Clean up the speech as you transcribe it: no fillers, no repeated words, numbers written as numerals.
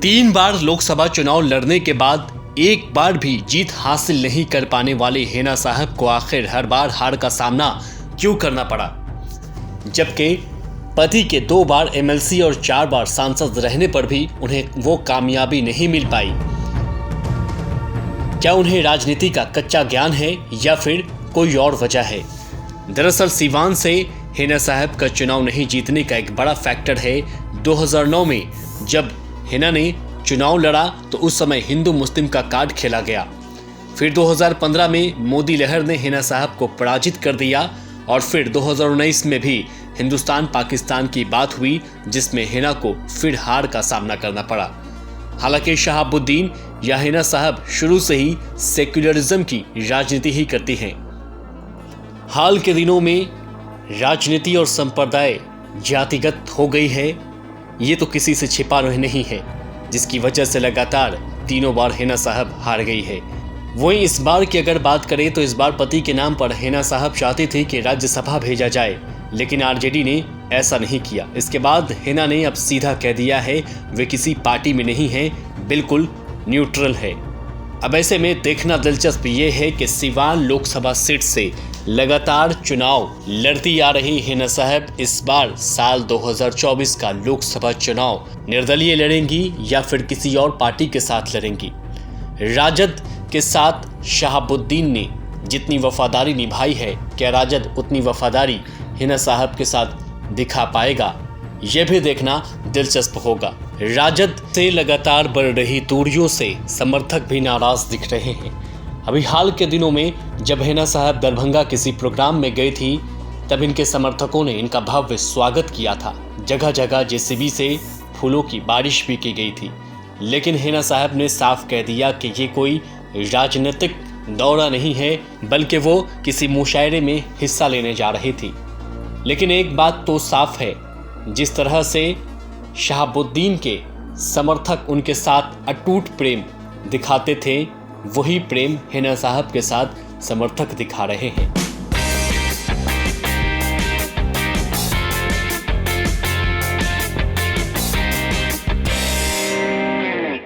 3 बार लोकसभा चुनाव लड़ने के बाद एक बार भी जीत हासिल नहीं कर पाने वाले हिना साहब को आखिर हर बार हार का सामना क्यों करना पड़ा, जबकि पति के 2 बार एमएलसी और 4 बार सांसद रहने पर भी उन्हें वो कामयाबी नहीं मिल पाई। क्या उन्हें राजनीति का कच्चा ज्ञान है या फिर कोई और वजह है? दरअसल सीवान से हिना साहब का चुनाव नहीं जीतने का एक बड़ा फैक्टर है 2009 में जब हिना ने चुनाव लड़ा तो उस समय हिंदू मुस्लिम का कार्ड खेला गया। फिर 2015 में मोदी लहर ने हिना साहब को पराजित कर दिया और फिर 2019 में भी हिंदुस्तान पाकिस्तान की बात हुई जिसमें हिना को फिर हार का सामना करना पड़ा। हालांकि शहाबुद्दीन या हिना साहब शुरू से ही सेक्युलरिज्म की राजनीति ही करती हैं। हाल के दिनों में राजनीति और संप्रदाय जातिगत हो गई है, ये तो किसी से छिपा नहीं है, जिसकी वजह से लगातार 3 बार हिना साहब हार गई है। वहीं इस बार की अगर बात करें तो इस बार पति के नाम पर हिना साहब चाहती थी कि राज्यसभा भेजा जाए, लेकिन आरजेडी ने ऐसा नहीं किया। इसके बाद हिना ने अब सीधा कह दिया है वे किसी पार्टी में नहीं है, बिल्कुल न्यूट्रल है। अब ऐसे में देखना दिलचस्प ये है कि सीवान लोकसभा सीट से लगातार चुनाव लड़ती आ रही हिना साहब इस बार साल 2024 का लोकसभा चुनाव निर्दलीय लड़ेंगी या फिर किसी और पार्टी के साथ लड़ेंगी। राजद के साथ शहाबुद्दीन ने जितनी वफादारी निभाई है, क्या राजद उतनी वफादारी हिना साहब के साथ दिखा पाएगा, यह भी देखना दिलचस्प होगा। राजद से लगातार बढ़ रही दूरियों से समर्थक भी नाराज दिख रहे हैं। अभी हाल के दिनों में जब हिना साहब दरभंगा किसी प्रोग्राम में गई थी तब इनके समर्थकों ने इनका भव्य स्वागत किया था। जगह जगह जेसीबी से फूलों की बारिश भी की गई थी, लेकिन हिना साहब ने साफ कह दिया कि ये कोई राजनीतिक दौरा नहीं है, बल्कि वो किसी मुशायरे में हिस्सा लेने जा रही थी। लेकिन एक बात तो साफ है, जिस तरह से शहाबुद्दीन के समर्थक उनके साथ अटूट प्रेम दिखाते थे, वही प्रेम हिना साहब के साथ समर्थक दिखा रहे हैं।